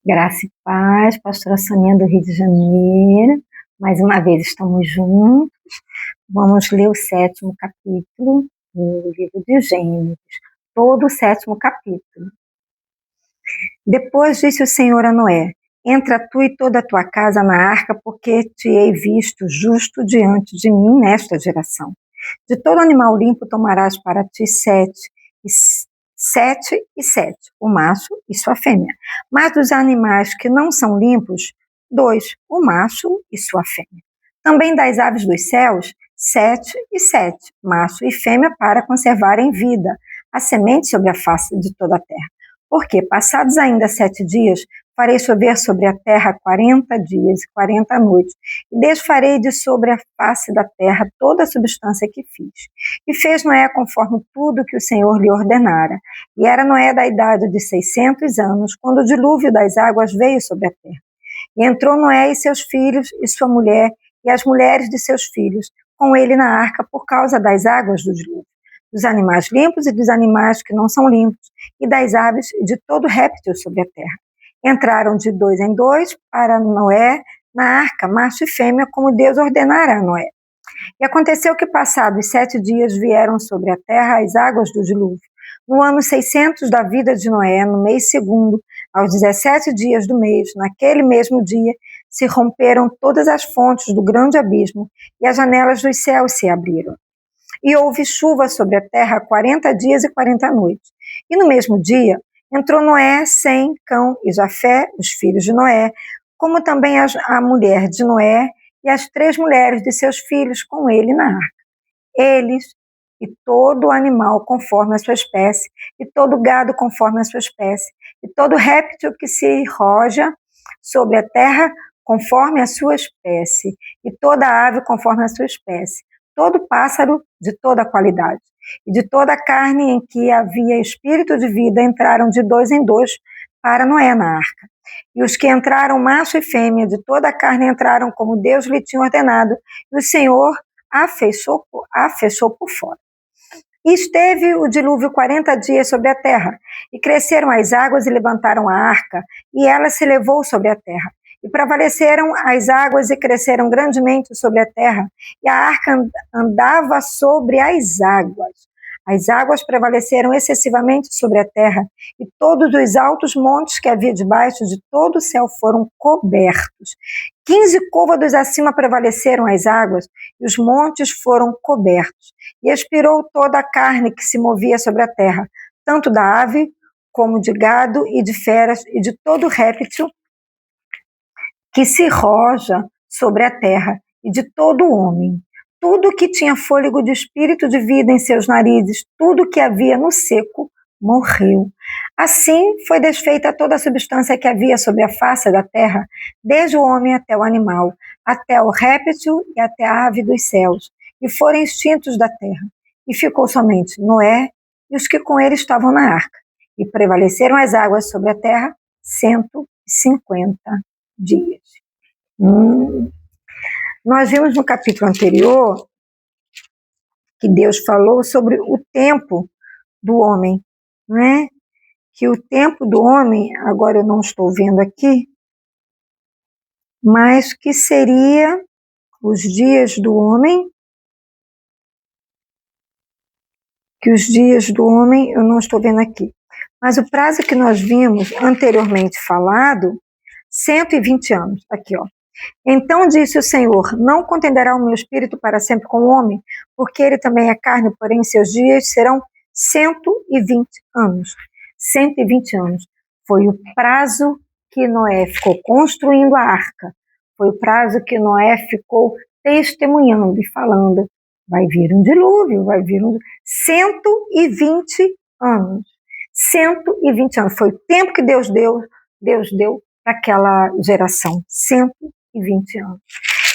Graça e paz, pastora Soninha do Rio de Janeiro. Mais uma vez estamos juntos. Vamos ler o 7º capítulo do livro de Gênesis, todo o 7º capítulo. Depois disse o Senhor a Noé: entra tu e toda a tua casa na arca, porque te hei visto justo diante de mim nesta geração. De todo animal limpo tomarás para ti 7 e 7, o macho e sua fêmea. Mas dos animais que não são limpos, 2, o macho e sua fêmea. Também das aves dos céus, 7 e 7, macho e fêmea, para conservarem vida, a semente sobre a face de toda a terra. Porque, passados ainda 7 dias, farei chover sobre a terra 40 dias e 40 noites, e desfarei de sobre a face da terra toda a substância que fiz. E fez Noé conforme tudo que o Senhor lhe ordenara. E era Noé da idade de 600 anos, quando o dilúvio das águas veio sobre a terra. E entrou Noé e seus filhos, e sua mulher, e as mulheres de seus filhos, com ele na arca por causa das águas do dilúvio, dos animais limpos e dos animais que não são limpos, e das aves e de todo réptil sobre a terra. Entraram de 2 em 2 para Noé na arca, macho e fêmea, como Deus ordenara a Noé. E aconteceu que, passados 7 dias, vieram sobre a terra as águas do dilúvio. No ano 600 da vida de Noé, no mês segundo, aos 17 dias do mês, naquele mesmo dia, se romperam todas as fontes do grande abismo, e as janelas dos céus se abriram. E houve chuva sobre a terra 40 dias e 40 noites. E no mesmo dia, entrou Noé, Sem, Cão e Jafé, os filhos de Noé, como também a mulher de Noé e as 3 mulheres de seus filhos com ele na arca. Eles e todo animal conforme a sua espécie, e todo gado conforme a sua espécie, e todo réptil que se roja sobre a terra conforme a sua espécie, e toda ave conforme a sua espécie, todo pássaro de toda qualidade. E de toda a carne em que havia espírito de vida entraram de 2 em 2 para Noé na arca. E os que entraram, macho e fêmea, de toda a carne entraram como Deus lhe tinha ordenado, e o Senhor a fechou por fora. E esteve o dilúvio 40 dias sobre a terra, e cresceram as águas e levantaram a arca, e ela se levou sobre a terra. E prevaleceram as águas e cresceram grandemente sobre a terra, e a arca andava sobre as águas. As águas prevaleceram excessivamente sobre a terra, e todos os altos montes que havia debaixo de todo o céu foram cobertos. 15 côvados acima prevaleceram as águas, e os montes foram cobertos. E expirou toda a carne que se movia sobre a terra, tanto da ave, como de gado e de feras, e de todo réptil que se roja sobre a terra, e de todo homem. Tudo que tinha fôlego de espírito de vida em seus narizes, tudo que havia no seco, morreu. Assim foi desfeita toda a substância que havia sobre a face da terra, desde o homem até o animal, até o réptil e até a ave dos céus, e foram extintos da terra. E ficou somente Noé e os que com ele estavam na arca. E prevaleceram as águas sobre a terra 150 dias. Nós vimos no capítulo anterior que Deus falou sobre o tempo do homem, né? Que o tempo do homem, agora eu não estou vendo aqui, mas que seria os dias do homem, eu não estou vendo aqui, mas o prazo que nós vimos anteriormente falado, 120 anos, aqui ó. Então disse o Senhor: não contenderá o meu espírito para sempre com o homem, porque ele também é carne, porém seus dias serão 120 anos. 120 anos foi o prazo que Noé ficou construindo a arca, foi o prazo que Noé ficou testemunhando e falando: vai vir um dilúvio, vai vir um... 120 anos. 120 anos foi o tempo que Deus deu para aquela geração. 120 anos.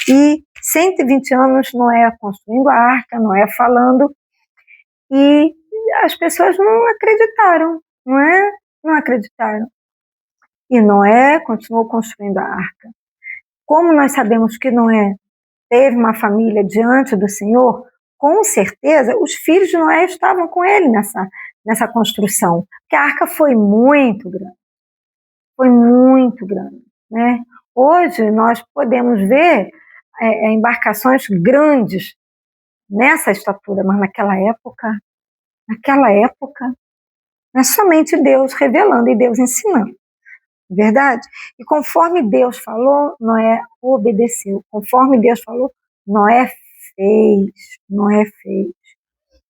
E 120 anos Noé construindo a arca, Noé falando, e as pessoas não acreditaram, não é? Não acreditaram. E Noé continuou construindo a arca. Como nós sabemos que Noé teve uma família diante do Senhor, com certeza os filhos de Noé estavam com ele nessa construção, porque a arca foi muito grande. foi muito grande, né? Hoje nós podemos ver embarcações grandes nessa estatura, mas naquela época, é somente Deus revelando e Deus ensinando, verdade? E conforme Deus falou, Noé obedeceu. Conforme Deus falou, Noé fez.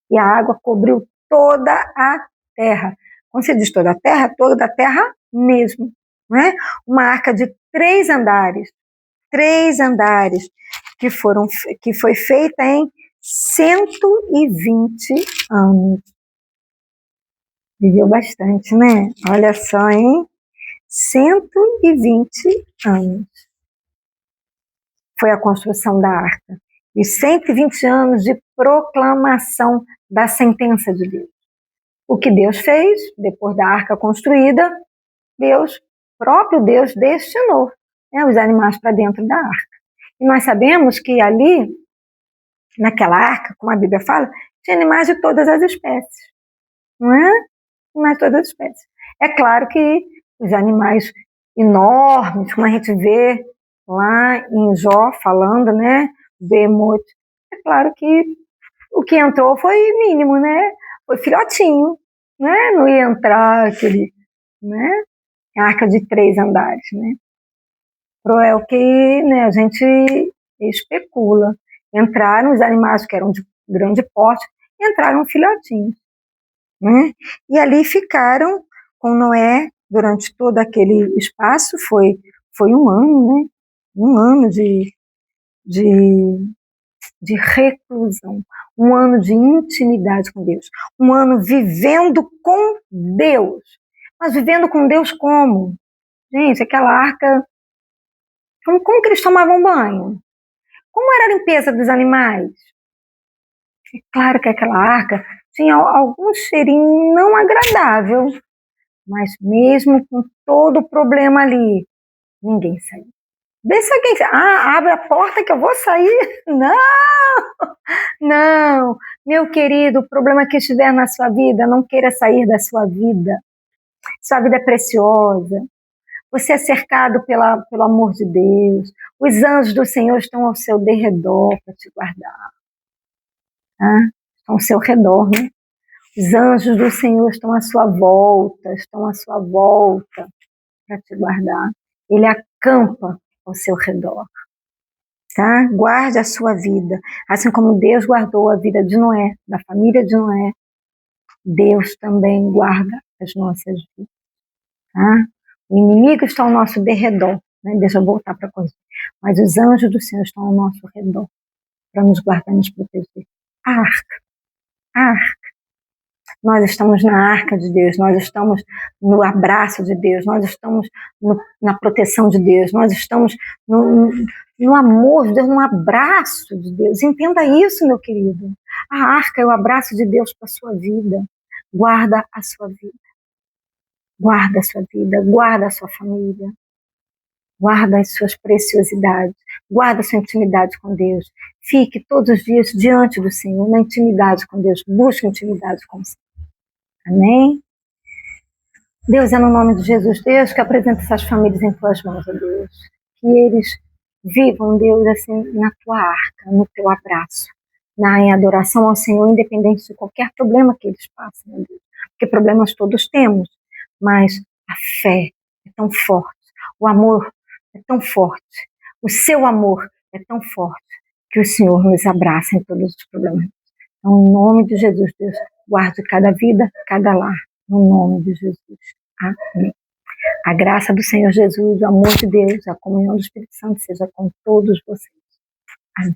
E a água cobriu toda a terra. Quando se diz toda a terra mesmo, né? Uma arca de 3 andares, que foi feita em 120 anos. Viveu bastante, né? Olha só, hein? 120 anos foi a construção da arca. E 120 anos de proclamação da sentença de Deus. O que Deus fez, depois da arca construída, próprio Deus destinou, né, os animais para dentro da arca. E nós sabemos que ali, naquela arca, como a Bíblia fala, tinha animais de todas as espécies. Não é? Animais de todas as espécies. É claro que os animais enormes, como a gente vê lá em Jó falando, né? Behemoth. É claro que o que entrou foi mínimo, né? Foi filhotinho, né? Não ia entrar aquele, né? Arca de 3 andares, né? É o que, né, a gente especula. Entraram os animais que eram de grande porte, entraram filhotinhos, né? E ali ficaram com Noé durante todo aquele espaço, foi 1 ano, né? 1 ano de reclusão, 1 ano de intimidade com Deus, 1 ano vivendo com Deus. Mas vivendo com Deus como? Gente, aquela arca, como que eles tomavam banho? Como era a limpeza dos animais? É claro que aquela arca tinha algum cheirinho não agradável, mas mesmo com todo o problema ali, ninguém saiu. Deixa alguém sair. Abre a porta que eu vou sair. Não, meu querido, o problema que estiver na sua vida, não queira sair da sua vida. Sua vida é preciosa. Você é cercado pelo amor de Deus. Os anjos do Senhor estão ao seu derredor para te guardar. Tá? Estão ao seu redor, né? Os anjos do Senhor estão à sua volta para te guardar. Ele acampa ao seu redor. Tá? Guarde a sua vida. Assim como Deus guardou a vida de Noé, da família de Noé, Deus também guarda as nossas vidas. Tá? O inimigo está ao nosso derredor, né? Deixa eu voltar para a coisa. Mas os anjos do Senhor estão ao nosso redor para nos guardar e nos proteger. A arca. Nós estamos na arca de Deus, nós estamos no abraço de Deus, nós estamos na proteção de Deus, nós estamos no amor de Deus, no abraço de Deus. Entenda isso, meu querido. A arca é o abraço de Deus para a sua vida. Guarda a sua vida. Guarda a sua vida, guarda a sua família, guarda as suas preciosidades, guarda a sua intimidade com Deus. Fique todos os dias diante do Senhor, na intimidade com Deus, busque intimidade com o Senhor. Amém? Deus, é no nome de Jesus, Deus, que apresenta essas famílias em tuas mãos, ó Deus. Que eles vivam, Deus, assim, na tua arca, no teu abraço, em adoração ao Senhor, independente de qualquer problema que eles passem, ó Deus. Porque problemas todos temos, mas a fé é tão forte, o amor é tão forte, o seu amor é tão forte, que o Senhor nos abraça em todos os problemas. Então, em nome de Jesus, Deus, guarde cada vida, cada lar, no nome de Jesus. Amém. A graça do Senhor Jesus, o amor de Deus, a comunhão do Espírito Santo seja com todos vocês. Amém.